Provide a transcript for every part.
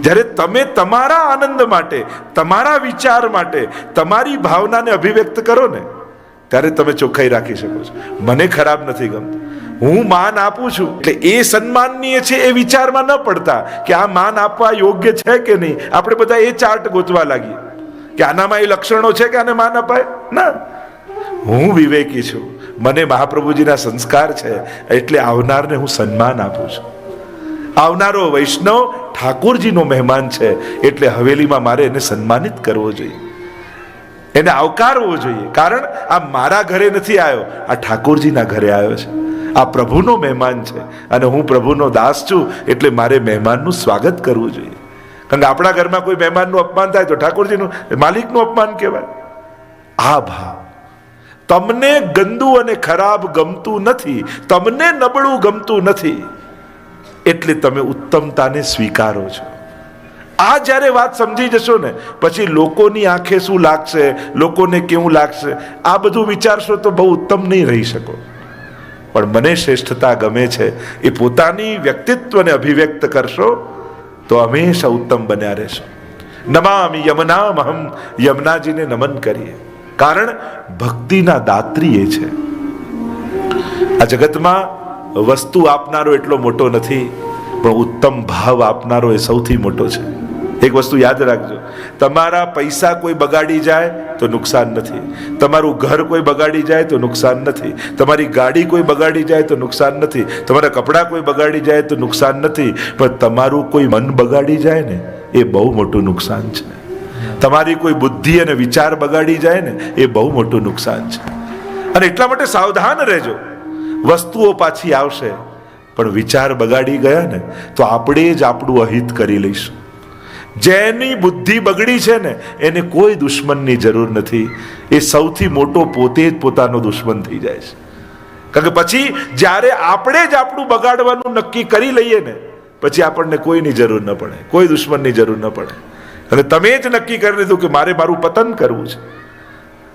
જ્યારે તમે તમારા આનંદ માટે, તમારા વિચાર માટે, તમારી ભાવનાને અભિવ્યક્ત કરો ને, ત્યારે તમે ચોખ્ખાઈ રાખી શકો છો. મને ખરાબ નથી ગમતું, હું માન આપું છું, એટલે એ સન્માનનીય છે એ વિચારમાં ન પડતા કે આ માન આપવા યોગ્ય છે કે નહીં. આપણે બધા એ ચાર્ટ ગોતવા લાગીએ કે આનામાં એ લક્ષણો છે કે આને માન અપાય. ના, હું વિવેકી છું, મને મહાપ્રભુજીના સંસ્કાર છે, એટલે આવનારને હું સન્માન આપું છું. આવનારો વૈષ્ણવ ઠાકોરજીનો મહેમાન છે, એટલે હવેલીમાં મારે એને સન્માનિત કરવો જોઈએ, એને આવકારવો જોઈએ. કારણ આ મારા ઘરે નથી આવ્યો, આ ઠાકોરજીના ઘરે આવ્યો છે, આ પ્રભુનો મહેમાન છે, અને હું પ્રભુનો દાસ છું, એટલે મારે મહેમાનનું સ્વાગત કરવું જોઈએ. કારણ કે આપણા ઘરમાં કોઈ મહેમાનનું અપમાન થાય તો ઠાકોરજીનું, માલિકનું અપમાન કહેવાય. આ ભાવ, તમને ગંદુ અને ખરાબ ગમતું નથી, તમને નબળું ગમતું નથી, એટલે તમે ઉત્તમતાને સ્વીકારો છો. આ જ્યારે વાત સમજી જશો ને, પછી લોકોની આંખે શું લાગશે, લોકોને કેવું લાગશે, આ બધું વિચારશો તો બહુ ઉત્તમ નહીં રહી શકો. પણ મને શ્રેષ્ઠતા ગમે છે, એ પોતાની વ્યક્તિત્વને અભિવ્યક્ત કરશો તો હંમેશા ઉત્તમ બન્યા રહેશો. નમામિ યમનામહમ, યમુનાજીને નમન કરીએ, કારણ ભક્તિના દાત્રી એ છે. આ જગતમાં વસ્તુ આપનારો એટલો મોટો નથી, પણ ઉત્તમ ભાવ આપનારો એ સૌથી મોટો છે. એક વસ્તુ યાદ રાખજો, તમારા પૈસા કોઈ બગાડી જાય તો નુકસાન નથી, તમારું ઘર કોઈ બગાડી જાય તો નુકસાન નથી, તમારી ગાડી કોઈ બગાડી જાય તો નુકસાન નથી, તમારા કપડાં કોઈ બગાડી જાય તો નુકસાન નથી, પણ તમારું કોઈ મન બગાડી જાય ને, એ બહુ મોટું નુકસાન છે. તમારી કોઈ બુદ્ધિ અને વિચાર બગાડી જાય ને, એ બહુ મોટું નુકસાન છે. અને એટલા માટે સાવધાન રહેજો. વસ્તુઓ પાછી આવશે, પણ વિચાર બગાડી ગયા ને તો આપણે જ આપણું અહિત કરી લઈશું. જેની બુદ્ધિ બગડી છે ને, એને કોઈ દુશ્મનની જરૂર નથી, એ સૌથી મોટો પોતે જ પોતાનો દુશ્મન થઈ જાય છે. કારણ કે પછી જ્યારે આપણે જ આપણું બગાડવાનું નક્કી કરી લઈએ ને, પછી આપણને કોઈની જરૂર ન પડે, કોઈ દુશ્મનની જરૂર ન પડે. અને તમે જ નક્કી કરી લીધું કે મારે મારું પતન કરવું છે,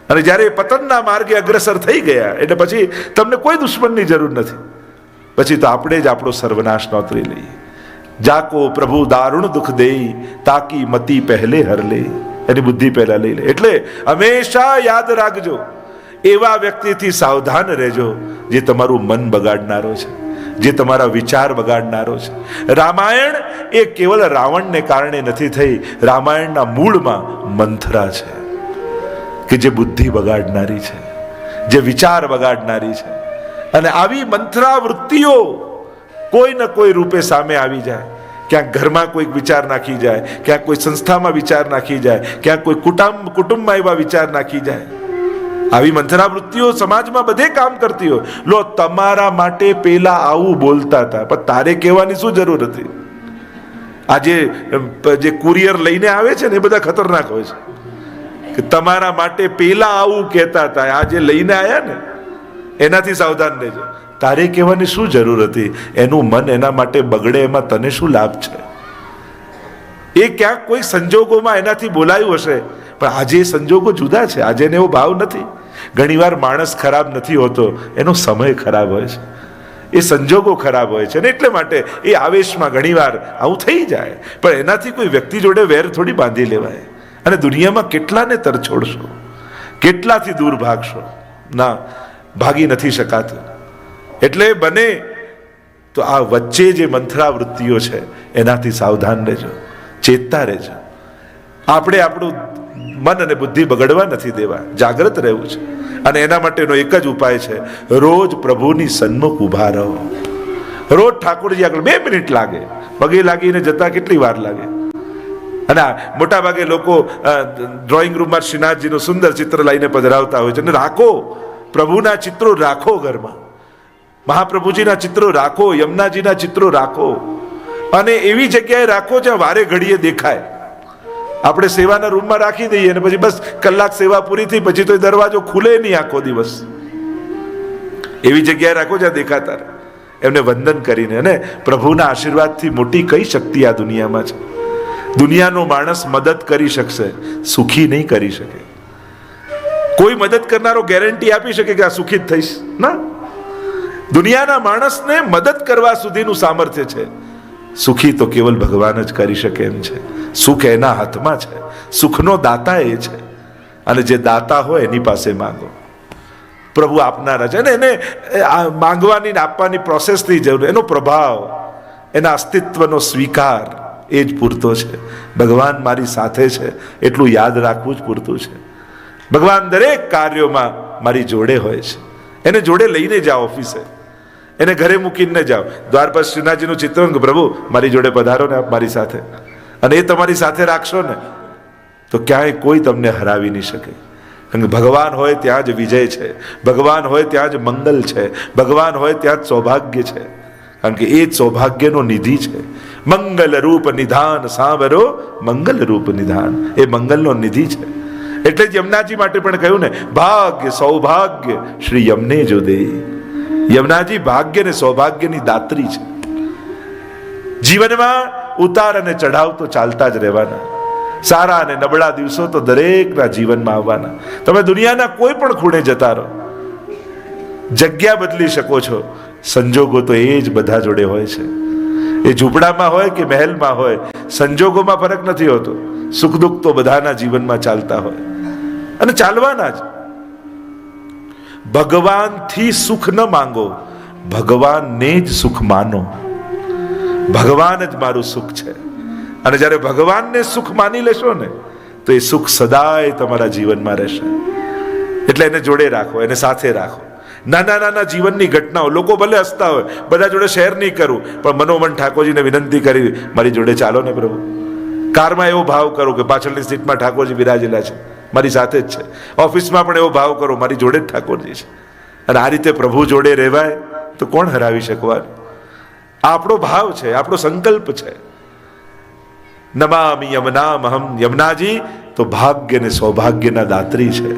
અને જ્યારે પતનના માર્ગે અગ્રસર થઈ ગયા, એટલે પછી તમને કોઈ દુશ્મનની જરૂર નથી. પછી તો આપણે જ આપણો સર્વનાશ નોતરી લઈએ. જાકો પ્રભુ દારૂણ દુઃખ દેઈ, તાકી મતી પહેલે હર લે, એની બુદ્ધિ પહેલા લઈ લે. એટલે હંમેશા યાદ રાખજો, એવા વ્યક્તિથી સાવધાન રહેજો જે તમારું મન બગાડનારો છે, જે તમારા વિચાર બગાડનારો છે. રામાયણ એ કેવલ રાવણને કારણે નથી થઈ, રામાયણના મૂળમાં મંથરા છે કે જે બુદ્ધિ બગાડનારી છે, જે વિચાર બગાડનારી છે. અને આવી મંથરા વૃત્તિઓ કોઈ ન કોઈ રૂપે સામે આવી જાય. ક્યાંક ઘરમાં કોઈક વિચાર નાખી જાય, ક્યાંક કોઈ સંસ્થામાં વિચાર નાખી જાય, ક્યાંક કોઈ કુટુંબમાં એવા વિચાર નાખી જાય. આવી મંથરા વૃત્તિઓ સમાજમાં બધે કામ કરતી હોય. લો, તમારા માટે પેલા આવું બોલતા હતા, પણ તારે કહેવાની શું જરૂર હતી? આજે જે કુરિયર લઈને આવે છે ને, એ બધા ખતરનાક હોય છે કે તમારા માટે પેલા આવું કહેતા હતા, આજે લઈને આવ્યા ને, એનાથી સાવધાન રહેજો. તારે કહેવાની શું જરૂર હતી? એનું મન એના માટે બગડે, એમાં તને શું લાભ છે? એ ક્યાંક કોઈ સંજોગોમાં એનાથી બોલાયું હશે, પણ આજે સંજોગો જુદા છે, આજે એને એવો ભાવ નથી. ઘણીવાર માણસ ખરાબ નથી હોતો, એનો સમય ખરાબ હોય છે, એ સંજોગો ખરાબ હોય છે, ને એટલે માટે એ આવેશમાં ઘણીવાર આવું થઈ જાય. પણ એનાથી કોઈ વ્યક્તિ જોડે વેર થોડી બાંધી લેવાય. અને દુનિયામાં કેટલાને તરછોડશો, કેટલાથી દૂર ભાગશો? ના, ભાગી નથી શકાતું. એટલે બને તો આ વચ્ચે જે મંથરા વૃત્તિઓ છે એનાથી સાવધાન રહેજો, ચેતતા રહેજો. આપણે આપણું મન અને બુદ્ધિ બગડવા નથી દેવા, જાગૃત રહેવું છે. અને એના માટેનો એક જ ઉપાય છે, રોજ પ્રભુની સન્મુખ ઉભા રહો. રોજ ઠાકોરજી આગળ 2 મિનિટ લાગે, પગે લાગીને જતા કેટલી વાર લાગે? અને મોટા ભાગે લોકો ડ્રોઈંગ રૂમમાં શ્રીનાથજીનું સુંદર ચિત્ર લઈને પધરાવતા હોય છે. અને રાખો, પ્રભુના ચિત્રો રાખો ઘરમાં, મહાપ્રભુજીના ચિત્રો રાખો, યમુનાજીના ચિત્રો રાખો, અને એવી જગ્યાએ રાખો જ્યાં વારે ઘડીએ દેખાય. આપણે સેવાના રૂમમાં રાખી દઈએ અને પછી બસ કલાક સેવા પૂરી થઈ, પછી તો દરવાજો ખુલે નહીં આખો દિવસ. એવી જગ્યાએ રાખો જ્યાં દેખાતા, એમને વંદન કરીને. અને પ્રભુના આશીર્વાદથી મોટી કઈ શક્તિ આ દુનિયામાં છે? દુનિયાનો માણસ મદદ કરી શકશે, સુખી નહીં કરી શકે. કોઈ મદદ કરનારો ગેરંટી આપી શકે કે આ સુખી જ થઈશ? ના. દુનિયાના માણસને મદદ કરવા સુધીનું સામર્થ્ય છે, સુખી તો કેવલ ભગવાન જ કરી શકે એમ છે. સુખ એના હાથમાં છે. સુખનો દાતા એ છે, અને જે દાતા હોય એની પાસે માંગો. પ્રભુ આપનારા છે ને, એને માંગવાની ને આપવાની પ્રોસેસની જરૂર, એનો પ્રભાવ, એના અસ્તિત્વનો સ્વીકાર એ જ પૂરતો છે. ભગવાન મારી સાથે છે એટલું યાદ રાખવું જ પૂરતું છે. ભગવાન દરેક કાર્યોમાં મારી જોડે હોય છે. એને જોડે લઈને જાઓ ઓફિસે, એને ઘરે મૂકીને જાઓ. દ્વાર પર શ્રીનાથજીનું ચિત્ર, પ્રભુ મારી જોડે પધારો ને આપ મારી સાથે, અને એ તમારી સાથે રાખશો ને તો ક્યાંય કોઈ તમને હરાવી નહીં શકે. કારણ કે ભગવાન હોય ત્યાં જ વિજય છે, ભગવાન હોય ત્યાં જ મંગલ છે, ભગવાન હોય ત્યાં જ સૌભાગ્ય છે. કારણ કે એ જ સૌભાગ્યનો નિધિ છે. મંગલ રૂપ નિધાન સાંભળો, મંગલ રૂપ નિધાન, એ મંગલનો નિધિ છે. એટલે જ યમુનાજી માટે પણ કહ્યું ને, ભાગ્ય સૌભાગ્ય શ્રી યમને જો દે. યમુનાજી ભાગ્ય ને સૌભાગ્યની દાત્રી છે. જીવનમાં ઉતાર અને ચઢાવ તો ચાલતા જ રહેવાના. સારા અને નબળા દિવસો તો દરેકના જીવનમાં આવવાના. તમે દુનિયાના કોઈ પણ ખૂણે જતા રહો, જગ્યા બદલી શકો છો, સંજોગો તો એ જ બધા જોડે હોય છે. એ ઝૂંપડામાં હોય કે મહેલમાં હોય, સંજોગોમાં ફરક નથી હોતો. સુખ દુઃખ તો બધાના જીવનમાં ચાલતા હોય અને ચાલવાના જ. ભગવાનથી સુખ ન માંગો, ભગવાનને જ સુખ માનો. ભગવાન જ મારું સુખ છે. અને જ્યારે ભગવાનને સુખ માની લેશો ને તો એ સુખ સદાય તમારા જીવનમાં રહેશે. એટલે એને જોડે રાખો, એને સાથે રાખો. નાના નાના જીવનની ઘટનાઓ, લોકો ભલે હસતા હોય, બધા જોડે શેર નહીં કરું, પણ મનોમન ઠાકોરજીને વિનંતી કરી, મારી જોડે ચાલો ને પ્રભુ. કારમાં એવો ભાવ કરો કે પાછળની સીટમાં ઠાકોરજી બિરાજેલા છે, મારી સાથે જ છે. ઓફિસમાં પણ એવો ભાવ કરો, મારી જોડે જ ઠાકોરજી છે. અને આ રીતે પ્રભુ જોડે રહેવાય તો કોણ હરાવી શકવાનું? આપણો ભાવ છે, આપણો સંકલ્પ છે. નમામિ યમનામહમ. યમુનાજી તો ભાગ્ય ને સૌભાગ્યના દાત્રી છે.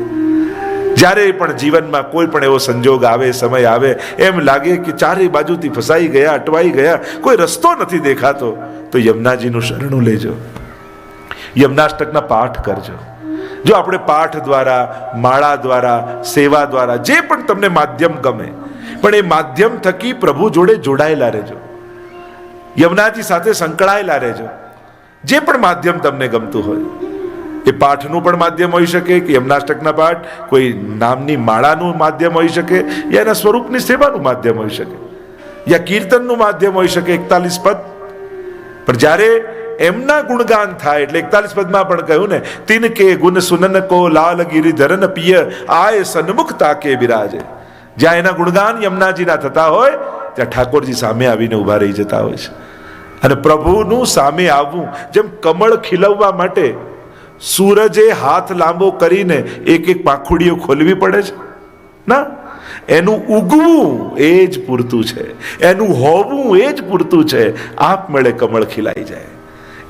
જ્યારે પણ જીવનમાં કોઈ પણ એવો સંજોગ આવે, સમય આવે, એમ લાગે કે ચારે બાજુથી ફસાઈ ગયા, અટવાઈ ગયા, કોઈ રસ્તો નથી દેખાતો, તો યમુનાજીનું શરણું લેજો. યમુનાષ્ટકના પાઠ કરજો. જો આપણે પાઠ દ્વારા, માળા દ્વારા, સેવા દ્વારા, જે પણ તમને માધ્યમ ગમે, પણ એ માધ્યમ થકી પ્રભુ જોડે જોડાયેલા રહેજો. યમુનાજી સાથે સંકળાયેલા રહેજો. જે પણ માધ્યમ તમને ગમતું હોય, એ પાઠનું પણ માધ્યમ હોઈ શકે, કે યમુનાષ્ટકના પાઠ, કોઈ નામની માળાનું માધ્યમ હોઈ શકે, યા એના સ્વરૂપની સેવાનું માધ્યમ હોઈ શકે, યા કીર્તનનું માધ્યમ હોઈ શકે. 41 પદ. પણ જ્યારે એમના ગુણગાન થાય, એટલે 41 પદમાં પણ કહ્યું ને, તિનકે ગુણ સુનન કો લાલ ગિરિધરન પિય આય સન્મુખ તાકે બિરાજે. જ્યાં એના ગુણગાન યમુનાજીના થતા હોય ત્યાં ઠાકોરજી સામે આવીને ઉભા રહી જતા હોય છે. અને પ્રભુનું સામે આવવું, જેમ કમળ ખીલવવા માટે સૂરજે હાથ લાંબો કરીને એક એક પાંખુડીઓ ખોલવી પડે છે ના, એનું ઉગવું એ જ પૂરતું છે, એનું હોવું એ જ પૂરતું છે. આપમેળે કમળ ખીલાઈ જાય.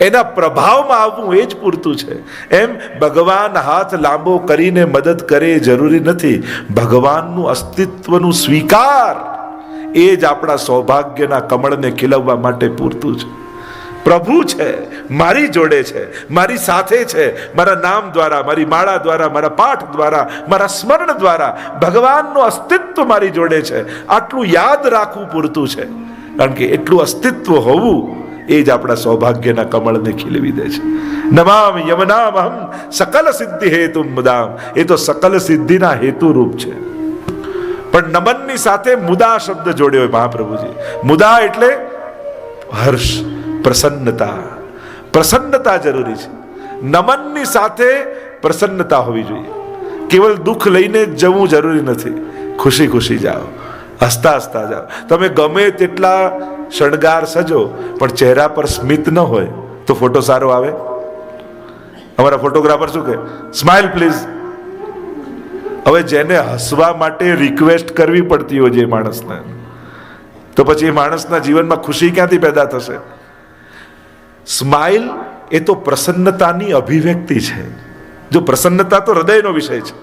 એના પ્રભાવમાં આવવું એ જ પૂરતું છે. એમ ભગવાન હાથ લાંબો કરીને મદદ કરે એ જરૂરી નથી. ભગવાનનું અસ્તિત્વનું સ્વીકાર એ જ આપણા સૌભાગ્યના કમળને ખીલવવા માટે પૂરતું છે. પ્રભુ છે, મારી જોડે છે, મારી સાથે છે. મારા નામ દ્વારા, મારી માળા દ્વારા, મારા પાઠ દ્વારા, મારા સ્મરણ દ્વારા ભગવાનનું અસ્તિત્વ મારી જોડે છે. આટલું યાદ રાખવું પૂરતું છે. કારણ કે એટલું અસ્તિત્વ હોવું એ જ આપણા સૌભાગ્યના કમળને ખીલવી દે છે. નમામ યમનામહમ સકલ સિદ્ધિ હેતુ મુદામ. એ તો સકલ સિદ્ધિના હેતુ રૂપ છે. પણ નમનની સાથે મુદા શબ્દ જોડ્યો હોય મહાપ્રભુજી. મુદા એટલે હર્ષ, પ્રસન્નતા. પ્રસન્નતા જરૂરી છે. નમનની સાથે પ્રસન્નતા હોવી જોઈએ. કેવલ દુઃખ લઈને જ જવું જરૂરી નથી. ખુશી ખુશી જાઓ, હસતા હસતા જાઓ. તમે ગમે તેટલા શણગાર સજો, પણ ચહેરા પર સ્મિત ન હોય તો ફોટો સારો આવે? અમારા ફોટોગ્રાફર શું કહે? Smile please. હવે જેને હસવા માટે રિક્વેસ્ટ કરવી પડતી હોય છે માણસને, તો પછી એ માણસના જીવનમાં ખુશી ક્યાંથી પેદા થશે? સ્માઇલ એ તો પ્રસન્નતાની અભિવ્યક્તિ છે. જો પ્રસન્નતા તો હૃદયનો વિષય છે,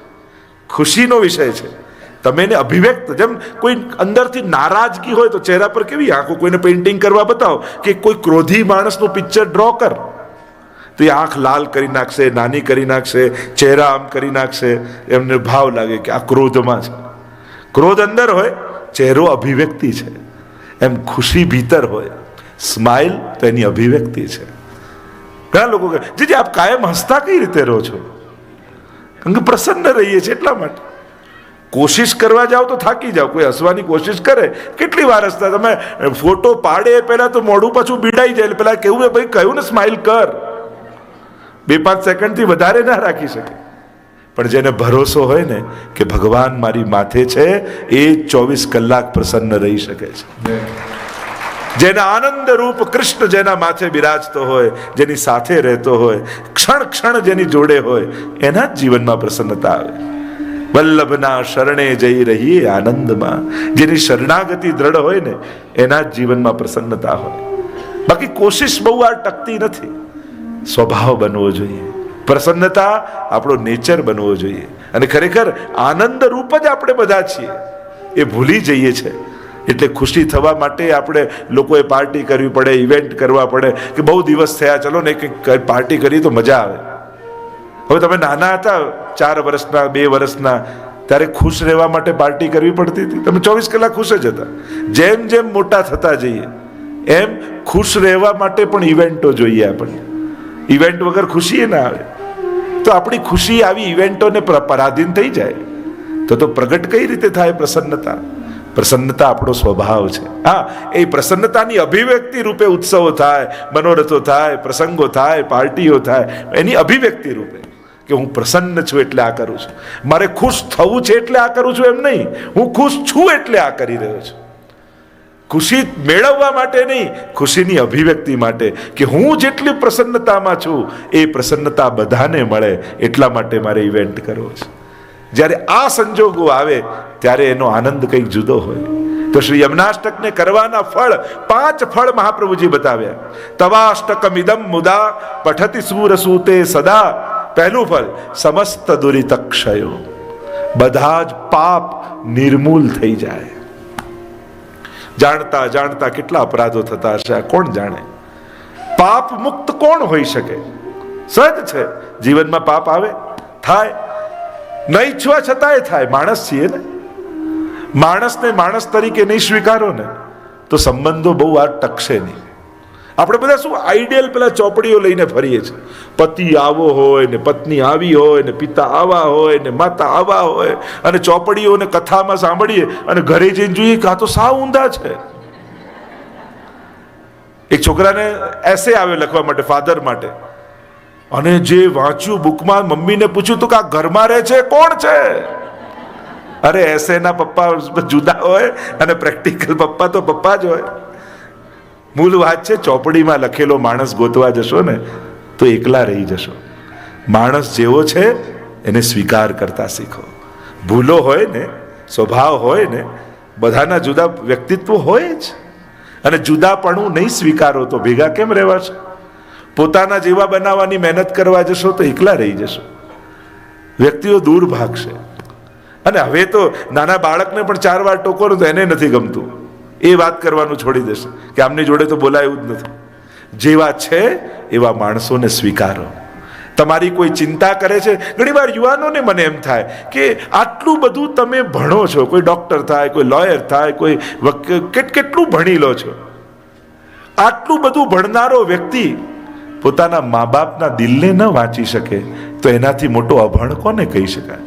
ખુશીનો વિષય છે. તમે એને અભિવ્યક્ત, જેમ કોઈ અંદરથી નારાજગી હોય તો ચહેરા પર કેવી આંખો, કોઈને પેઇન્ટિંગ કરવા બતાવો કે કોઈ ક્રોધી માણસનું પિક્ચર ડ્રો કર, તો એ આંખ લાલ કરી નાખશે, નાની કરી નાખશે, ચહેરા આમ કરી નાખશે. એમને ભાવ લાગે કે આ ક્રોધમાં છે. ક્રોધ અંદર હોય, ચહેરો અભિવ્યક્તિ છે. એમ ખુશી ભીતર હોય સ્માઇલ તો એની અભિવ્યક્તિ છે. ઘણા લોકો કહે જી આપ કાયમ હસતા કઈ રીતે રહો છો? કારણ કે પ્રસન્ન રહીએ છીએ એટલા માટે. કોશિશ કરવા જાઓ તો થાકી જાઓ. કોઈ હસવાની કોશિશ કરે, કેટલી વાર હસતા, તમે ફોટો પાડે પહેલા તો મોઢું પાછું બીડાઈ જાય, પેલા કેવું ભાઈ કહ્યું ને સ્માઇલ કર, 2-5 સેકન્ડથી વધારે ના રાખી શકે. પણ જેને ભરોસો હોય ને કે ભગવાન મારી માથે છે, એ 24 કલાક પ્રસન્ન રહી શકે છે. જેના આનંદ રૂપ કૃષ્ણ જેના માથે બિરાજતો હોય, જેની સાથે રહેતો હોય, ક્ષણ ક્ષણ જેની જોડે હોય, એના જ જીવનમાં પ્રસન્નતા આવે. વલ્લભના શરણે જઈ રહીએ આનંદમાં. જેની શરણાગતિ દ્રઢ હોય ને એના જ જીવનમાં પ્રસન્નતા હોય. બાકી કોશિશ બહુ વાર ટકતી નથી. સ્વભાવ બનવો જોઈએ, પ્રસન્નતા આપણો નેચર બનવો જોઈએ. અને ખરેખર આનંદ રૂપ જ આપણે બધા છીએ, એ ભૂલી જઈએ છે. એટલે ખુશી થવા માટે આપણે લોકોએ પાર્ટી કરવી પડે, ઇવેન્ટ કરવા પડે કે બહુ દિવસ થયા, ચલો ને કંઈક પાર્ટી કરીએ તો મજા આવે. હવે તમે નાના હતા, 4 વર્ષના 2 વર્ષના, ત્યારે ખુશ રહેવા માટે પાર્ટી કરવી પડતી હતી. તમે 24 કલાક ખુશ જ હતા. જેમ જેમ મોટા થતા જઈએ એમ ખુશ રહેવા માટે પણ ઇવેન્ટો જોઈએ આપણને. ઇવેન્ટ વગર ખુશી ના આવે. તો આપણી ખુશી આવી ઇવેન્ટોને પરાધીન થઈ જાય તો પ્રગટ કઈ રીતે થાય પ્રસન્નતા? પ્રસન્નતા આપણો સ્વભાવ છે. હા, એ પ્રસન્નતાની અભિવ્યક્તિ રૂપે ઉત્સવો થાય, મનોરથો થાય, પ્રસંગો થાય, પાર્ટીઓ થાય, એની અભિવ્યક્તિ રૂપે કે હું પ્રસન્ન છું એટલે આ કરું છું. મારે ખુશ થવું છે એટલે આ કરું છું એમ નહીં, હું ખુશ છું એટલે આ કરી રહ્યો છું. ખુશી મેળવવા માટે નહીં, ખુશીની અભિવ્યક્તિ માટે કે હું જેટલી પ્રસન્નતામાં છું એ પ્રસન્નતા બધાને મળે એટલા માટે મારે ઇવેન્ટ કરવો છે. જ્યારે આ સંજોગો આવે ત્યારે એનો આનંદ કંઈક જુદો હોય. તો શ્રી યમનાષ્ટકને કરવાના ફળ 5 ફળ મહાપ્રભુજી બતાવ્યા. તવાષ્ટકમિદમ મુદા પઠતિ સુરસૂતે સદા. પહેલું ફળ સમસ્ત દુરિતક્ષયો, બધા જ પાપ નિર્મૂલ થઈ જાય. જાણતા જાણતા કેટલા અપરાધો થતા હશે કોણ જાણે. પાપ મુક્ત કોણ હોઈ શકે? સહજ છે, જીવનમાં પાપ આવે, થાય, ન ઈચ્છવા છતાંય થાય. માણસ છીએ ને, માણસને માણસ તરીકે નહીં સ્વીકારો ને તો સંબંધો બહુ વાર ટકશે નહીં. આપણે બધા શું આઈડિયલ પેલા ચોપડીઓ લઈને ફરીએ છીએ. પતિ આવો હોય ને પત્ની આવી હોય ને પિતા આવા હોય ને માતા આવા હોય, અને ચોપડીઓને કથામાં સાંભળીએ અને ઘરે જઈને જોઈએ કે આ તો સાવ ઊંધા છે. એક છોકરાને એસે આવે લખવા માટે, ફાધર માટે, અને જે વાંચ્યું બુકમાં મમ્મીને પૂછ્યું તો કે આ ઘરમાં રહે છે કોણ છે? અરે એસે ના પપ્પા જુદા હોય અને પ્રેક્ટિકલ પપ્પા તો પપ્પા જ હોય. મૂળ વાત છે, ચોપડીમાં લખેલો માણસ ગોતવા જશો ને તો એકલા રહી જશો. માણસ જેવો છે એને સ્વીકાર કરતા શીખો. ભૂલો હોય ને, સ્વભાવ હોય ને, બધાના જુદા વ્યક્તિત્વ હોય જ, અને જુદાપણું નહીં સ્વીકારો તો ભેગા કેમ રહેવા છો? પોતાના જેવા બનાવવાની મહેનત કરવા જશો તો એકલા રહી જશો. વ્યક્તિઓ દૂર ભાગશે. અને હવે તો નાના બાળકને પણ 4 વાર ટોકો તો એને નથી ગમતું, એ વાત કરવાનું છોડી દેશે કે આમની જોડે તો બોલાયું જ નથી. જેવા છે એવા માણસોને સ્વીકારો. તમારી કોઈ ચિંતા કરે છે, ઘણી વાર યુવાનોને મને એમ થાય કે આટલું બધું તમે ભણો છો, કોઈ ડોક્ટર થાય, કોઈ લોયર થાય, કોઈ કેટલું ભણી લો છો. આટલું બધું ભણનારો વ્યક્તિ પોતાના મા બાપના દિલને ન વાંચી શકે તો એનાથી મોટો અભણ કોને કહી શકાય?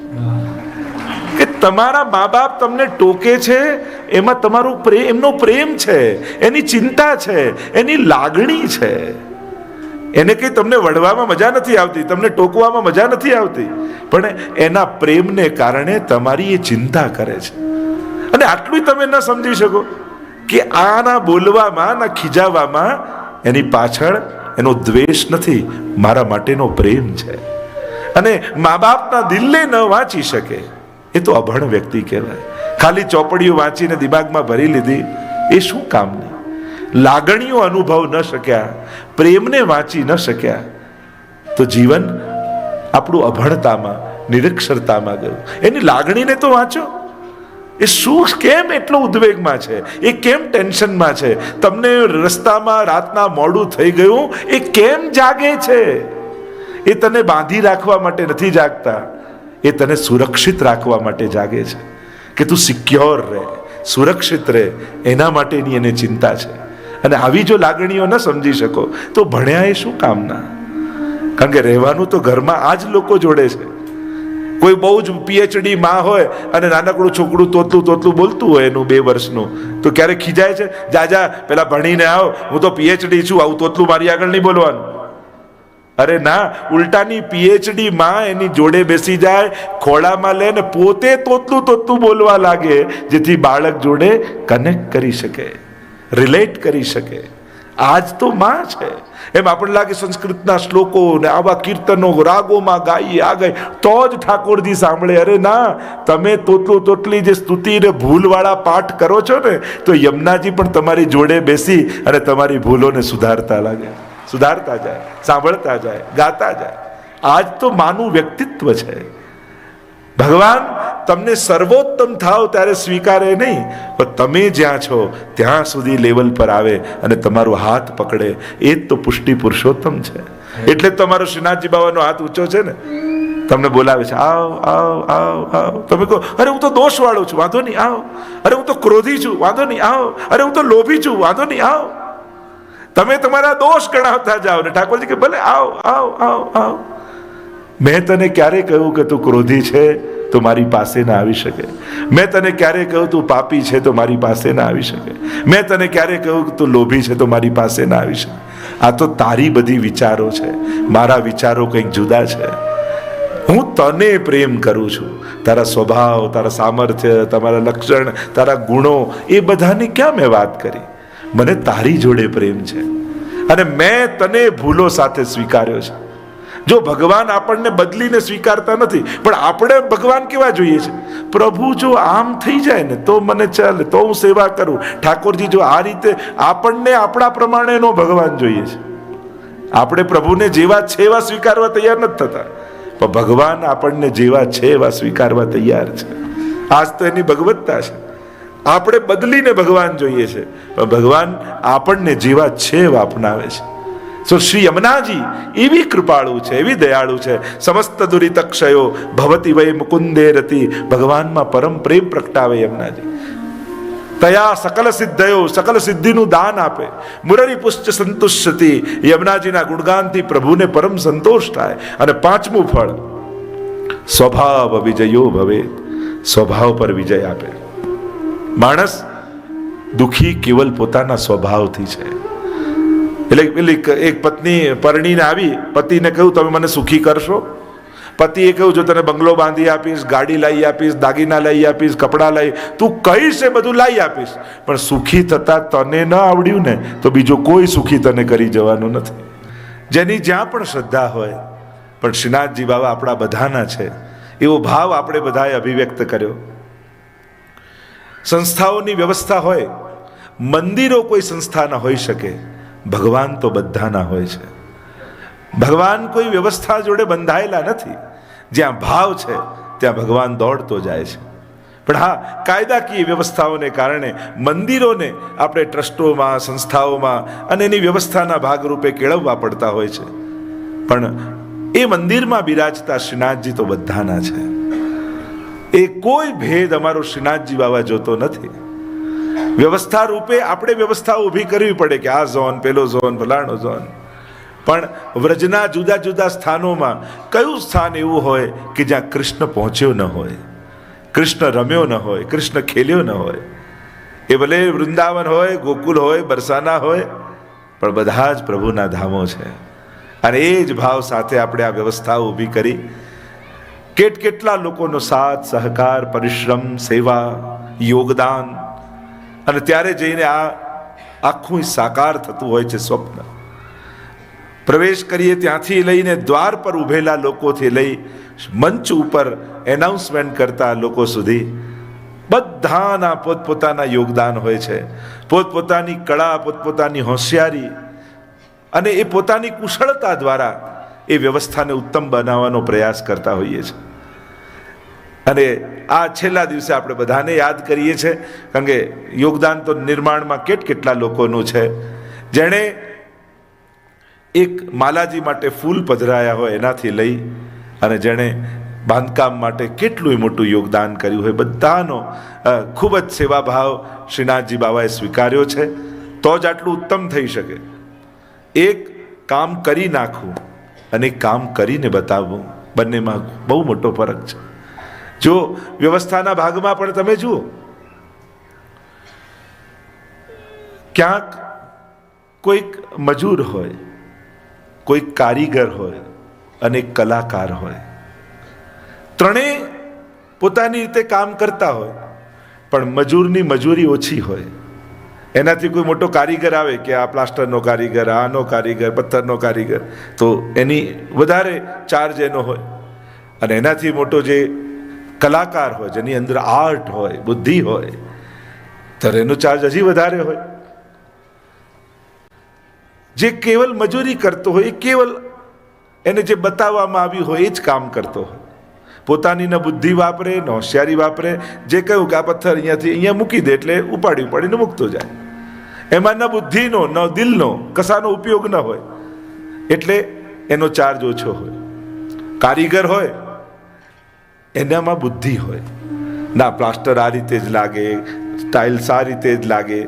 કે તમારા મા બાપ તમને ટોકે છે એમાં તમારું એમનો પ્રેમ છે, એની ચિંતા છે, એની લાગણી છે. એને કઈ તમને વઢવામાં મજા નથી આવતી, તમને ટોકવામાં મજા નથી આવતી, પણ એના પ્રેમને કારણે તમારી એ ચિંતા કરે છે. અને આટલું તમે ન સમજી શકો કે આના બોલવામાં, ના ખીજાવામાં એની પાછળ એનો દ્વેષ નથી, મારા માટેનો પ્રેમ છે. અને મા બાપના દિલને ન વાંચી શકે એ તો અભણ વ્યક્તિ કહેવાય. ખાલી ચોપડીઓ વાંચીને દિમાગમાં ભરી લીધી એ શું કામની? લાગણીઓ અનુભવ ન શક્યા, પ્રેમને વાંચી ન શક્યા તો જીવન આપણું અભણતામાં, નિરક્ષરતામાં ગયું. એની લાગણીને તો વાંચો. એ શું, કેમ એટલો ઉદ્વેગમાં છે, એ કેમ ટેન્શનમાં છે, તમને રસ્તામાં રાતના મોડું થઈ ગયું એ કેમ જાગે છે? એ તને બાંધી રાખવા માટે નથી જાગતા, એ તને સુરક્ષિત રાખવા માટે જાગે છે કે તું સિક્યોર રહે, સુરક્ષિત રહે, એના માટેની એને ચિંતા છે. અને આવી જો લાગણીઓ ન સમજી શકો તો ભણ્યા એ શું કામના? કારણ કે રહેવાનું તો ઘરમાં આ જ લોકો જોડે છે. કોઈ બહુ જ PhD માં હોય અને નાનકડું છોકરું તોતલું બોલતું હોય એનું 2 વર્ષનું, તો ક્યારેક ખીજાય છે? જા પેલા ભણીને આવ, હું તો PhD છું, આવું તોતલું મારી આગળ નહીં બોલવાનું. અરે ના, ઉલટાની PhD માં એની જોડે બેસી જાય, ખોળામાં લે ને પોતે તોતલું બોલવા લાગે, જેથી બાળક જોડે કનેક્ટ કરી શકે, રિલેટ કરી શકે. આજ તો માં છે. એમ આપણને લાગે સંસ્કૃતના શ્લોકો ને આવા કીર્તનો રાગોમાં ગાઈએ આ ગાય તો જ ઠાકોરજી સાંભળે. અરે ના, તમે તોતલી જે સ્તુતિ ને ભૂલવાળા પાઠ કરો છો ને, તો યમુનાજી પણ તમારી જોડે બેસી અને તમારી ભૂલોને સુધારતા જાય, સાંભળતા જાય, ગાતા જાય. આજ તો માનું વ્યક્તિત્વ છે. ભગવાન તમને સર્વોત્તમ થાવ ત્યારે સ્વીકારે નહીં, પણ તમે જ્યાં છો ત્યાં સુધી લેવલ પર આવે અને તમારો હાથ પકડે, એ જ તો પુષ્ટિ પુરુષોત્તમ છે. એટલે જ તમારો શ્રીનાથજી બાબાનો હાથ ઊંચો છે ને, તમને બોલાવે છે, આવ આવ આવ આવ. તમે કહો, અરે હું તો દોષ વાળો છું, વાંધો નહીં આવ. અરે હું તો ક્રોધી છું, વાંધો નહીં આવ. અરે હું તો લોભી છું, વાંધો નહીં આવ. તમે તમારા દોષ ગણાવતા જાઓ ને ઠાકોરજી કે ભલે આવ આવ આવ આવ. મેં તને ક્યારે કહ્યું કે તું ક્રોધી છે તો મારી પાસે ના આવી શકે? મેં તને ક્યારે કહ્યું તું પાપી છે તો મારી પાસે ના આવી શકે? મેં તને ક્યારે કહ્યું કે તું લોભી છે તો મારી પાસે ના આવી શકે? આ તો તારી બધી વિચારો છે, મારા વિચારો કંઈક જુદા છે. હું તને પ્રેમ કરું છું. તારા સ્વભાવ, તારા સામર્થ્ય, તમારા લક્ષણ, તારા ગુણો, એ બધાની ક્યાં મેં વાત કરી? મને તારી જોડે પ્રેમ છે અને મેં તને ભૂલો સાથે સ્વીકાર્યો છે. જો ભગવાન આપણને બદલીને સ્વીકારતા નથી, પણ આપણે ભગવાન કેવા જોઈએ છે? પ્રભુ જો આમ થઈ જાય ને તો મને ચાલે, તો હું સેવા કરું. ઠાકોરજી જો આ રીતે આપણને આપણા પ્રમાણેનો ભગવાન જોઈએ છે. આપણે પ્રભુને જેવા છે એવા સ્વીકારવા તૈયાર નથી થતા, પણ ભગવાન આપણને જેવા છે એવા સ્વીકારવા તૈયાર છે. આજ તો એની ભગવત્તા છે. આપણે બદલીને ભગવાન જોઈએ છે, પણ ભગવાન આપણને જેવા છે એવા અપનાવે છે. તો શ્રી યમુનાજી એવી કૃપાળુ છે, એવી દયાળુ છે. સમસ્ત દુરિતક્ષયો ભવતી વૈ મુકુંદે રતિ. ભગવાનમાં પરમ પ્રેમ પ્રગટાવે યમુનાજી. તયા સકલ સિદ્ધયો, સકલ સિદ્ધિનું દાન આપે. મુરરી પુષ્ટ સંતુષ્યતિ. યમુનાજીના ગુણગાનથી પ્રભુને પરમ સંતોષ થાય. અને 5મું ફળ, સ્વભાવ વિજયો ભવે. સ્વભાવ પર વિજય આપે. માણસ દુખી કેવલ પોતાના સ્વભાવથી છે. એટલે પેલી એક પત્ની પરણીને આવી, પતિને કહ્યું તમે મને સુખી કરશો? પતિએ કહ્યું જો તને બંગલો બાંધી આપીશ, ગાડી લાવી આપીશ, દાગીના લઈ આપીશ, કપડાં લઈ, તું કહીશ એ બધું લાવી આપીશ, પણ સુખી થતા તને ન આવડ્યું ને તો બીજો કોઈ સુખી તને કરી જવાનું નથી. જેની જ્યાં પણ શ્રદ્ધા હોય, પણ શ્રીનાથજી બાબા આપણા બધાના છે, એવો ભાવ આપણે બધાએ અભિવ્યક્ત કર્યો. સંસ્થાઓની વ્યવસ્થા હોય, મંદિરો કોઈ સંસ્થાના હોઈ શકે, ભગવાન તો બધાના હોય છે. ભગવાન કોઈ વ્યવસ્થા જોડે બંધાયેલા નથી. જ્યાં ભાવ છે ત્યાં ભગવાન દોડતો જાય છે. પણ હા, કાયદાકીય વ્યવસ્થાઓને કારણે મંદિરોને આપણે ટ્રસ્ટોમાં, સંસ્થાઓમાં અને એની વ્યવસ્થાના ભાગરૂપે કેળવવા પડતા હોય છે. પણ એ મંદિરમાં બિરાજતા શ્રીનાથજી તો બધાના છે. એ કોઈ ભેદ અમારો શ્રીનાથજી બાબા જોતો નથી. વ્યવસ્થા રૂપે આપણે વ્યવસ્થા ઊભી કરવી પડે કે આ ઝોન, પેલો ઝોન, ફલાણો ઝોન. પણ વ્રજના જુદા જુદા સ્થાનોમાં કયું સ્થાન એવું હોય કે જ્યાં કૃષ્ણ પહોંચ્યો ન હોય, કૃષ્ણ રમ્યો ન હોય, કૃષ્ણ ખેલ્યો ન હોય? એ ભલે વૃંદાવન હોય, ગોકુલ હોય, બરસાના હોય, પણ બધા જ પ્રભુના ધામો છે. અને એ જ ભાવ સાથે આપણે આ વ્યવસ્થા ઊભી કરી. કેટલા લોકોનો સાથ, સહકાર, પરિશ્રમ, સેવા, યોગદાન, અને ત્યારે જઈને આ આખું સાકાર થતું હોય છે સ્વપ્ન. પ્રવેશ કરીએ ત્યાંથી લઈને દ્વાર પર ઉભેલા લોકોથી લઈ મંચ ઉપર એનાઉન્સમેન્ટ કરતા લોકો સુધી બધાના પોતપોતાના યોગદાન હોય છે. પોતપોતાની કળા, પોતપોતાની હોશિયારી અને એ પોતાની કુશળતા દ્વારા એ વ્યવસ્થાને ઉત્તમ બનાવવાનો પ્રયાસ કરતા હોઈએ છીએ. અને આ છેલ્લા દિવસે આપણે બધાને યાદ કરીએ છીએ, કારણ કે યોગદાન તો નિર્માણમાં કેટલા લોકોનું છે. જેણે એક માલાજી માટે ફૂલ પધરાયા હોય એનાથી લઈ અને જેણે બાંધકામ માટે કેટલું મોટું યોગદાન કર્યું હોય, બધાનો ખૂબ જ સેવાભાવ શ્રીનાથજી બાબાએ સ્વીકાર્યો છે. તો જ આટલું ઉત્તમ થઈ શકે. એક કામ કરી નાખવું અને કામ કરીને બતાવવું, બંનેમાં બહુ મોટો ફરક છે. જો વ્યવસ્થાના ભાગમાં પણ તમે જુઓ, ક્યાંક કોઈક મજૂર હોય, કોઈક કારીગર હોય અને એક કલાકાર હોય. ત્રણેય પોતાની રીતે કામ કરતા હોય, પણ મજૂરની મજૂરી ઓછી હોય. એનાથી કોઈ મોટો કારીગર આવે કે આ પ્લાસ્ટરનો કારીગર, આનો કારીગર, પથ્થરનો કારીગર, તો એની વધારે ચાર્જ એનો હોય. અને એનાથી મોટો જે કલાકાર હોય, જેની અંદર આર્ટ હોય, બુદ્ધિ હોય, તો એનો ચાર્જ હજી વધારે હોય. જે કેવલ મજૂરી કરતો હોય, એ કેવલ એને જે બતાવવામાં આવ્યું હોય એ જ કામ કરતો હોય. પોતાની ન બુદ્ધિ વાપરે, ન હોશિયારી વાપરે. જે કહ્યું કે આ પથ્થર અહીંયાથી અહીંયા મૂકી દે એટલે ઉપાડીને મૂકતો જાય. એમાં ન બુદ્ધિનો ન દિલનો કશાનો ઉપયોગ ન હોય, એટલે એનો ચાર્જ ઓછો હોય. કારીગર હોય એનામાં બુદ્ધિ હોય, ના પ્લાસ્ટર આ રીતે જ લાગે, ટાઇલ્સ આ રીતે જ લાગે,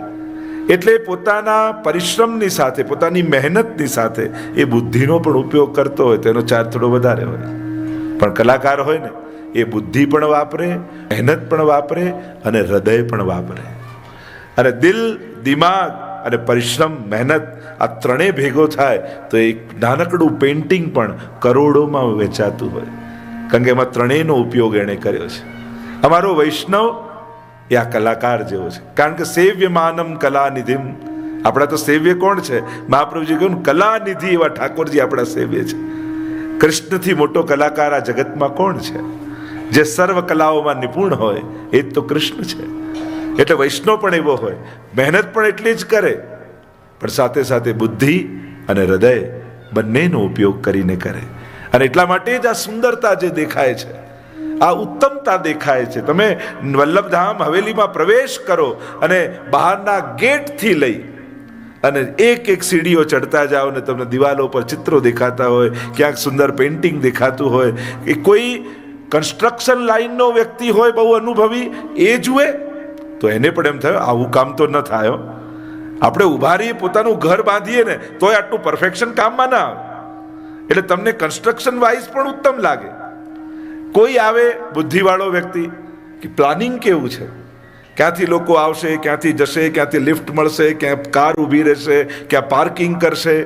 એટલે પોતાના પરિશ્રમની સાથે, પોતાની મહેનતની સાથે એ બુદ્ધિનો પણ ઉપયોગ કરતો હોય તો એનો ચાર્જ થોડો વધારે હોય. પણ કલાકાર હોય ને, એ બુદ્ધિ પણ વાપરે, મહેનત પણ વાપરે અને હૃદય પણ વાપરે. અને દિલ, દિમાગ અને પરિશ્રમ, મહેનત આ ત્રણેય ભેગો થાય તો એક નાનકડું પેઇન્ટિંગ પણ કરોડોમાં વેચાતું હોય. કારણ કે એમાં ત્રણેયનો ઉપયોગ એણે કર્યો છે. અમારો વૈષ્ણવ એ આ કલાકાર જેવો છે. કારણ કે સેવ્ય માનમ કલાનિધિમ. આપણા તો સેવ્ય કોણ છે? મહાપ્રભુજી કહ્યું કલાનિધિ એવા ઠાકોરજી આપણા સેવ્ય છે. કૃષ્ણથી મોટો કલાકાર આ જગતમાં કોણ છે? જે સર્વ કલાઓમાં નિપુણ હોય એ જ તો કૃષ્ણ છે. એટલે વૈષ્ણવ પણ એવો હોય, મહેનત પણ એટલી જ કરે, પણ સાથે સાથે બુદ્ધિ અને હૃદય બંનેનો ઉપયોગ કરીને કરે. અને એટલા માટે જ આ સુંદરતા જે દેખાય છે, આ ઉત્તમતા દેખાય છે. તમે વલ્લભધામ હવેલીમાં પ્રવેશ કરો અને બહારના ગેટથી લઈ અને એક એક સીડીઓ ચડતા જાઓ ને તમને દિવાલો પર ચિત્રો દેખાતા હોય, ક્યાંક સુંદર પેઇન્ટિંગ દેખાતું હોય. એ કોઈ કન્સ્ટ્રક્શન લાઈનનો વ્યક્તિ હોય, બહુ અનુભવી, એ જુએ તો એને પણ એમ થયો આવું કામ તો ન થાય. આપણે ઊભા રહીએ, પોતાનું ઘર બાંધીએ ને તોય આટલું પરફેક્શન કામમાં ના આવે. એટલે તમને કન્સ્ટ્રક્શન વાઇઝ પણ ઉત્તમ લાગે. કોઈ આવે બુદ્ધિવાળો વ્યક્તિ કે પ્લાનિંગ કેવું છે, ક્યાંથી લોકો આવશે, ક્યાંથી જશે, ક્યાંથી લિફ્ટ મળશે, ક્યાં કાર ઊભી રહેશે, ક્યાં પાર્કિંગ કરશે.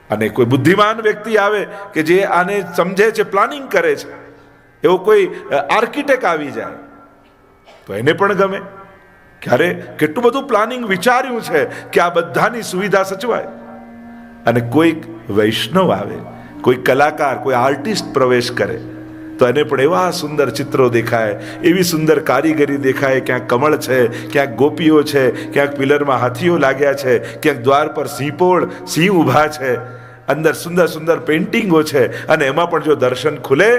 અને કોઈ બુદ્ધિમાન વ્યક્તિ આવે કે જે આને સમજે છે, પ્લાનિંગ કરે છે, એવો કોઈ આર્કિટેક્ટ આવી જાય તો એને પણ ગમે. ક્યારે કેટલું બધું પ્લાનિંગ વિચાર્યું છે કે આ બધાની સુવિધા સચવાય. અને કોઈક વૈષ્ણવ આવે, કોઈ કલાકાર, કોઈ આર્ટિસ્ટ પ્રવેશ કરે તો એને પણ એવા સુંદર ચિત્રો દેખાય, એવી સુંદર કારીગરી દેખાય. ક્યાંક કમળ છે, ક્યાંક ગોપીઓ છે, ક્યાંક પિલરમાં હાથીઓ લાગ્યા છે, ક્યાંક દ્વાર પર સિંહ ઊભા છે, અંદર સુંદર સુંદર પેઇન્ટિંગો છે. અને એમાં પણ જો દર્શન ખુલે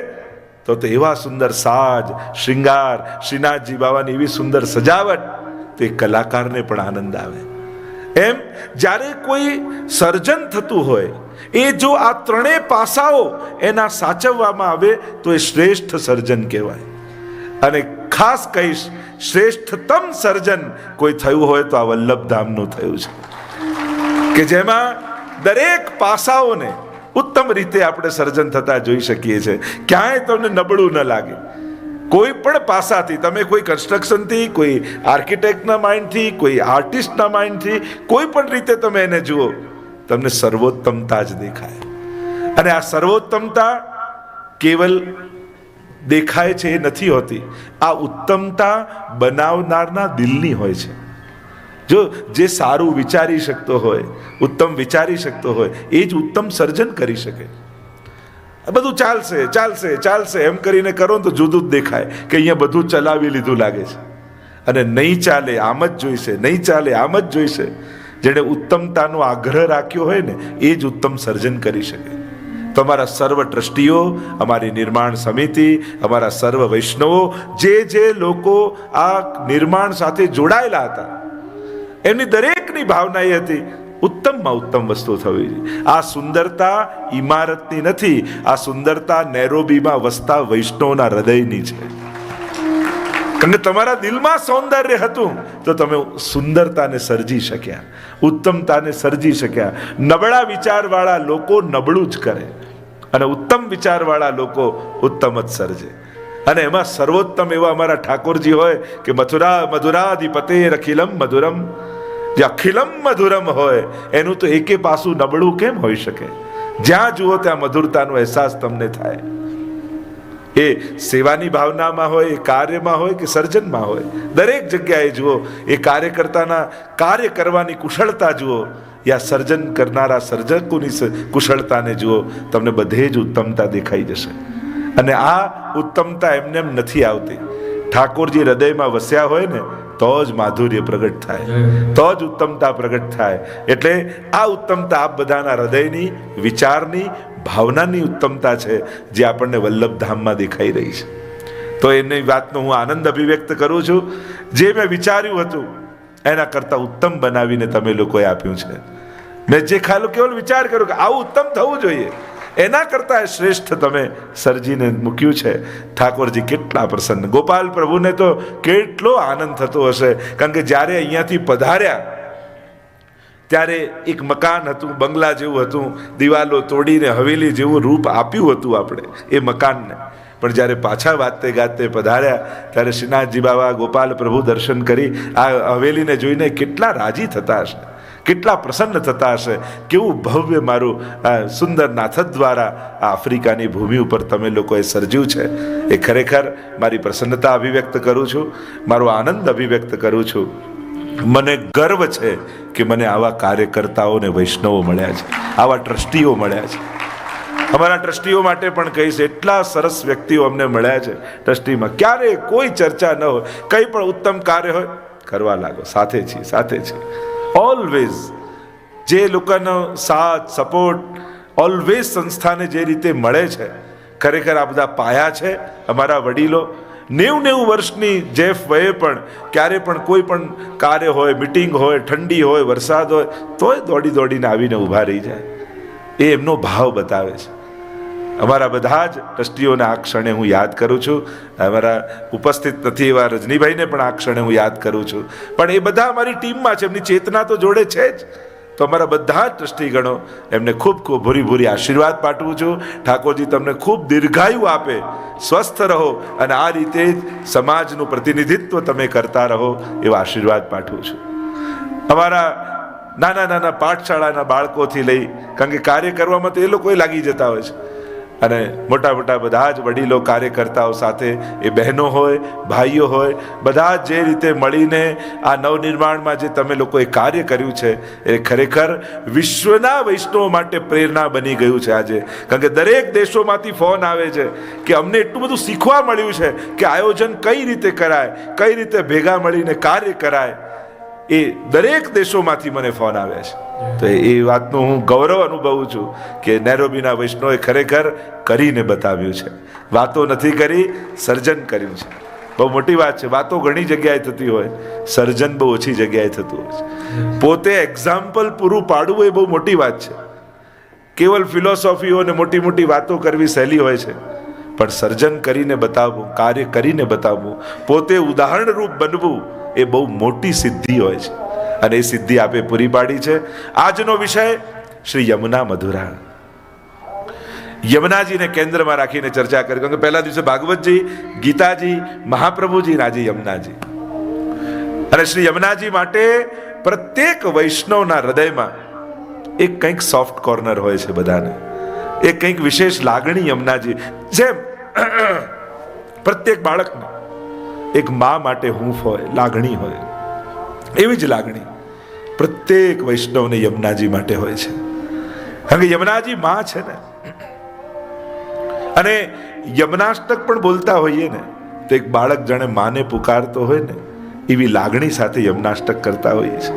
તો એવા સુંદર સાજ, શ્રૃંગાર, શ્રીનાથજી બાવાની એવી સુંદર સજાવટ, તો એ કલાકારને પણ આનંદ આવે. એમ જ્યારે કોઈ સર્જન થતું હોય, એ જો આ ત્રણેય પાસાઓ એના સાચવવામાં આવે તો એ શ્રેષ્ઠ સર્જન કહેવાય. અને ખાસ કહીશ, શ્રેષ્ઠતમ સર્જન કોઈ થયું હોય તો આ વલ્લભધામનું થયું છે, કે જેમાં દરેક પાસાઓને ઉત્તમ રીતે આપણે સર્જન થતા જોઈ શકીએ છીએ. ક્યાંય તમને નબળું ન લાગે. કોઈ પણ પાસાથી, તમે કોઈ કન્સ્ટ્રક્શનથી, કોઈ આર્કિટેક્ટના માઇન્ડથી, કોઈ આર્ટિસ્ટના માઇન્ડથી, કોઈ પણ રીતે તમે એને જુઓ, તમને સર્વોત્તમતા જ દેખાય. અને આ સર્વોત્તમતા કેવલ દેખાય છે એ નથી હોતી. આ ઉત્તમતા બનાવનારના દિલની હોય છે. જો જે સારું વિચારી શકતો હોય, ઉત્તમ વિચારી શકતો હોય, એ જ ઉત્તમ સર્જન કરી શકે. બધું ચાલશે ચાલશે ચાલશે એમ કરીને કરો તો જુદું જ દેખાય કે અહીંયા બધું ચલાવી લીધું લાગે છે. અને નહીં ચાલે આમ જ જોઈશે, નહીં ચાલે આમ જ જોઈશે. જેણે ઉત્તમતાનો આગ્રહ રાખ્યો હોય ને એ જ ઉત્તમ સર્જન કરી શકે. તો અમારા સર્વ ટ્રસ્ટીઓ, અમારી નિર્માણ સમિતિ, અમારા સર્વ વૈષ્ણવો, જે લોકો આ નિર્માણ સાથે જોડાયેલા હતા, એમની દરેકની ભાવના એ હતી ઉત્તમમાં ઉત્તમ વસ્તુ થવી જોઈએ. આ સુંદરતા ઇમારતની નથી, આ સુંદરતા નેરોબીમાં વસતા વૈષ્ણવના હૃદયની છે. કારણ કે તમારા દિલમાં સૌંદર્ય હતું તો તમે સુંદરતાને સર્જી શક્યા, ઉત્તમતાને સર્જી શક્યા. નબળા વિચારવાળા લોકો નબળું જ કરે અને ઉત્તમ વિચારવાળા લોકો ઉત્તમ જ સર્જે. અને એમાં સર્વોત્તમ એવા અમારા ઠાકોરજી હોય કે મધુરાધિપતે અખિલમ મધુરમ. જે અખિલમ મધુરમ હોય એનું તો એકે પાસું નબળું કેમ હોઈ શકે? જ્યાં જુઓ ત્યાં મધુરતાનો અહેસાસ તમને થાય. એ સેવાની ભાવનામાં હોય, એ કાર્યમાં હોય કે સર્જનમાં હોય, દરેક જગ્યાએ જુઓ એ કાર્યકર્તાના કાર્ય કરવાની કુશળતા જુઓ યા સર્જન કરનારા સર્જકોની કુશળતાને જુઓ, તમને બધે જ ઉત્તમતા દેખાઈ જશે. અને આ ઉત્તમતા એમને એમ નથી આવતી. ઠાકોરજી હૃદયમાં વસ્યા હોય ને તો જ માધુર્ય પ્રગટ થાય, તો જ ઉત્તમતા પ્રગટ થાય. એટલે આ ઉત્તમતા આપ બધાના હૃદયની, વિચારની, ભાવનાની ઉત્તમતા છે જે આપણને વલ્લભધામમાં દેખાઈ રહી છે. તો એની વાતનો હું આનંદ અભિવ્યક્ત કરું છું. જે મેં વિચાર્યું હતું એના કરતાં ઉત્તમ બનાવીને તમે લોકોએ આપ્યું છે. મેં જે કેવલ વિચાર કર્યો કે આવું ઉત્તમ થવું જોઈએ, એના કરતાં શ્રેષ્ઠ તમે સર્જીને મૂક્યું છે. ઠાકોરજી કેટલા પ્રસન્ન, ગોપાલ પ્રભુને તો કેટલો આનંદ થતો હશે. કારણ કે જ્યારે અહીંયાથી પધાર્યા ત્યારે એક મકાન હતું, બંગલા જેવું હતું, દિવાલો તોડીને હવેલી જેવું રૂપ આપ્યું હતું આપણે એ મકાનને. પણ જ્યારે પાછા વાતે ગાતે પધાર્યા ત્યારે શ્રીનાથજી બાબા, ગોપાલ પ્રભુ દર્શન કરી આ હવેલીને જોઈને કેટલા રાજી થતા હશે, કેટલા પ્રસન્ન થતા હશે. કેવું ભવ્ય મારું સુંદર નાથદ દ્વારા આ આફ્રિકાની ભૂમિ ઉપર તમે લોકોએ સર્જ્યું છે. એ ખરેખર મારી પ્રસન્નતા અભિવ્યક્ત કરું છું, મારો આનંદ અભિવ્યક્ત કરું છું. મને ગર્વ છે કે મને આવા કાર્યકર્તાઓ ને વૈષ્ણવો મળ્યા છે, આવા ટ્રસ્ટીઓ મળ્યા છે. અમારા ટ્રસ્ટીઓ માટે પણ કહીશ, એટલા સરસ વ્યક્તિઓ અમને મળ્યા છે ટ્રસ્ટીમાં. ક્યારે કોઈ ચર્ચા ન હોય, કંઈ પણ ઉત્તમ કાર્ય હોય કરવા લાગો, સાથે છીએ, સાથે છીએ. ઓલવેઝ જે લોકોનો સાથ, સપોર્ટ ઓલવેઝ સંસ્થાને જે રીતે મળે છે, ખરેખર આ બધા પાયા છે. અમારા વડીલો 90 વર્ષની જેફ વયે પણ ક્યારે પણ કોઈ પણ કાર્ય હોય, મિટિંગ હોય, ઠંડી હોય, વરસાદ હોય, તોય દોડી દોડીને આવીને ઊભા રહી જાય. એ એમનો ભાવ બતાવે છે. અમારા બધા જ ટ્રસ્ટીઓને આ ક્ષણે હું યાદ કરું છું. અમારા ઉપસ્થિત નથી એવા રજનીભાઈને પણ આ ક્ષણે હું યાદ કરું છું. પણ એ બધા અમારી ટીમમાં છે, એમની ચેતના તો જોડે છે જ. તો અમારા બધા જ ટ્રસ્ટીગણો એમને ખૂબ ખૂબ ભૂરી ભૂરી આશીર્વાદ પાઠવું છું. ઠાકોરજી તમને ખૂબ દીર્ઘાયુ આપે, સ્વસ્થ રહો અને આ રીતે જ સમાજનું પ્રતિનિધિત્વ તમે કરતા રહો એવા આશીર્વાદ પાઠવું છું. અમારા નાના નાના પાઠશાળાના બાળકોથી લઈ, કારણ કે કાર્ય કરવામાં તો એ લોકો લાગી જતા હોય છે, અને મોટા મોટા બધા જ વડીલો, કાર્યકર્તાઓ સાથે એ બહેનો હોય, ભાઈઓ હોય, બધા જે રીતે મળીને આ નવનિર્માણમાં જે તમે લોકોએ કાર્ય કર્યું છે એ ખરેખર વિશ્વના વૈષ્ણવો માટે પ્રેરણા બની ગયું છે આજે. કારણ કે દરેક દેશોમાંથી ફોન આવે છે કે અમને એટલું બધું શીખવા મળ્યું છે કે આયોજન કઈ રીતે કરાય, કઈ રીતે ભેગા મળીને કાર્ય કરાય. એ દરેક દેશોમાંથી મને ફોન આવ્યા છે. તો એ વાતનું હું ગૌરવ અનુભવું છું કે નૈરોબીના વૈષ્ણવે ખરેખર કરીને બતાવ્યું છે. વાતો નથી કરી, સર્જન કર્યું છે. બહુ મોટી વાત છે. વાતો ઘણી જગ્યાએ થતી હોય, સર્જન બહુ ઓછી જગ્યાએ થતું હોય છે. પોતે એક્ઝામ્પલ પૂરું પાડવું એ બહુ મોટી વાત છે. કેવલ ફિલોસોફીઓ અને મોટી મોટી વાતો કરવી સહેલી હોય છે, પણ સર્જન કરીને બતાવવું, કાર્ય કરીને બતાવવું, પોતે ઉદાહરણરૂપ બનવું એ બહુ મોટી સિદ્ધિ હોય છે. અને એ સિદ્ધિ આપે પૂરી પાડી છે. આજનો વિષય શ્રી યમુના મધુરા. યમુનાજીને કેન્દ્રમાં રાખીને ચર્ચા કરી. કારણ કે પહેલા દિવસે ભાગવતજી, ગીતાજી, મહાપ્રભુજી, આજે યમુનાજી. અને શ્રી યમુનાજી માટે પ્રત્યેક વૈષ્ણવના હૃદયમાં એક કંઈક સોફ્ટ કોર્નર હોય છે બધાને, એક કંઈક વિશેષ લાગણી યમુનાજી. જેમ પ્રત્યેક બાળકને એક મા માટે હૂંફ હોય, લાગણી હોય, એવી જ લાગણી પ્રત્યેક વૈષ્ણવને યમુનાજી માટે હોય છે. કારણ કે યમુનાજી માં છે ને. અને યમનાષ્ટક પણ બોલતા હોઈએ ને તો એક બાળક જાણે માને પુકારતો હોય ને એવી લાગણી સાથે યમનાષ્ટક કરતા હોઈએ છે.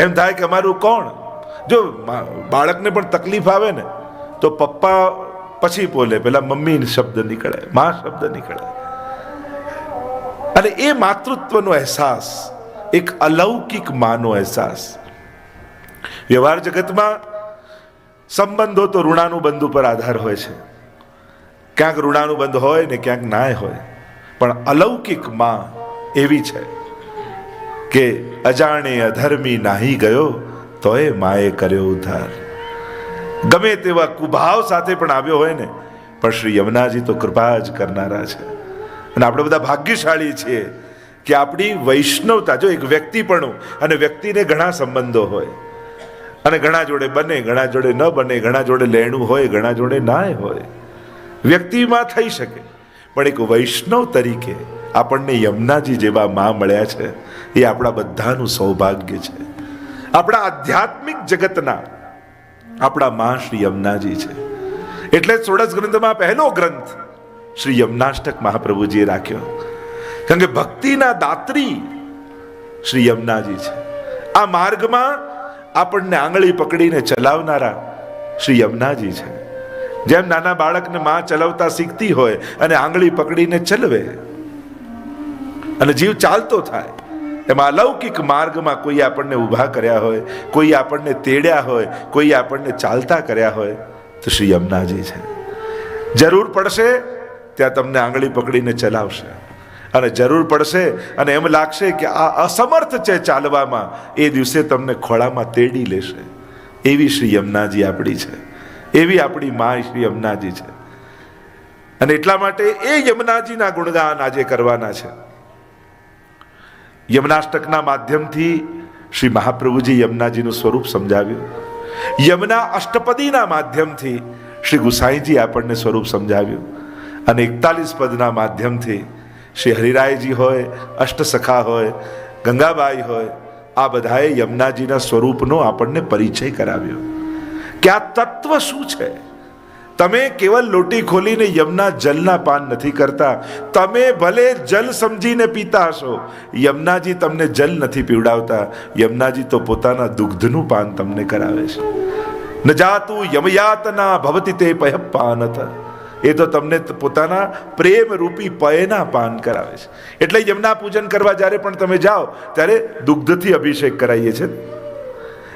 એમ થાય કે અમારું કોણ. જો બાળકને પણ તકલીફ આવે ને તો પપ્પા પછી બોલે, પેલા મમ્મી શબ્દ નીકળે, માં શબ્દ નીકળે. અને એ માતૃત્વનો અહેસાસ, એક અલૌકિક માનો અહેસાસ. વ્યવહાર જગતમાં સંબંધો તો ઋણાનુબંધ ઉપર આધાર હોય છે. ક્યાંક ઋણાનુબંધ હોય ને ક્યાંક ના હોય, પણ અલૌકિક માં એવી છે કે અજાણે અધર્મી નાહી ગયો તોય માએ કર્યો ઉદ્ધાર. ગમે તેવા કુભાવ સાથે પણ આવ્યો હોય ને, પણ શ્રી યમુનાજી તો કૃપા જ કરનારા છે. અને આપણે બધા ભાગ્યશાળી છીએ કે આપણી વૈષ્ણવતા, જો એક વ્યક્તિપણું, અને વ્યક્તિને ઘણા સંબંધો હોય, અને ઘણા જોડે બને, ઘણા જોડે ન બને, ઘણા જોડે લેણું હોય, ઘણા જોડે ના હોય, વ્યક્તિમાં થઈ શકે, પણ એક વૈષ્ણવ તરીકે આપણને યમુનાજી જેવા મા મળ્યા છે, એ આપણા બધાનું સૌભાગ્ય છે. આપણા આધ્યાત્મિક જગતના આપણા મા શ્રી યમુનાજી છે. એટલે ષોડશ ગ્રંથમાં પહેલો ગ્રંથ શ્રી યમુનાષ્ટક મહાપ્રભુજીએ રાખ્યો, કારણ કે ભક્તિના દાત્રી શ્રી યમુનાજી છે. આ માર્ગમાં આપણને આંગળી પકડીને ચલાવનારા શ્રી યમુનાજી છે. જેમ નાના બાળકને માં ચલાવતા શીખતી હોય અને આંગળી પકડીને ચલવે અને જીવ ચાલતો થાય, એમાં અલૌકિક માર્ગમાં કોઈ આપણને ઊભા કર્યા હોય, કોઈ આપણને તેડ્યા હોય, કોઈ આપણને ચાલતા કર્યા હોય તો શ્રી યમુનાજી છે. જરૂર પડશે ત્યાં તમને આંગળી પકડીને ચલાવશે, અને જરૂર પડશે અને એમ લાગશે કે આ અસમર્થ છે ચાલવામાં, એ દિવસે તમને ખોળામાં તેડી લેશે. એવી શ્રી યમુનાજી આપણી છે, એવી આપણી મા શ્રી યમુનાજી છે. અને એટલા માટે એ યમુનાજીના ગુણગાન આજે કરવાના છે. યમુનાષ્ટકના માધ્યમથી શ્રી મહાપ્રભુજી યમુનાજીનું સ્વરૂપ સમજાવ્યું. યમુના અષ્ટપદીના માધ્યમથી શ્રી ગુસાઈજી આપણને સ્વરૂપ સમજાવ્યું. અને 41 પદના માધ્યમથી શ્રી હરિરાયજી હોય, અષ્ટસખા હોય, ગંગાબાઈ હોય, આ બધાએ યમુનાજીના સ્વરૂપનો આપણને પરિચય કરાવ્યો કે આ તત્વ શું છે. તમે કેવલ લોટી ખોલીને યમુના જલના પાન નથી કરતા, તમે ભલે જલ સમજીને પીતા હશો, યમુનાજી તમને જલ નથી પીવડાવતા, યમુનાજી તો પોતાના દુગ્ધનું પાન તમને કરાવે છે. ન જાતું યમયાતના ભવતિ તે પયપાનત, એ તો તમને પોતાના પ્રેમ રૂપી પયના પાન કરાવે છે. એટલે યમુના પૂજન કરવા જ્યારે પણ તમે જાઓ ત્યારે દુગ્ધથી અભિષેક કરાવીએ છીએ.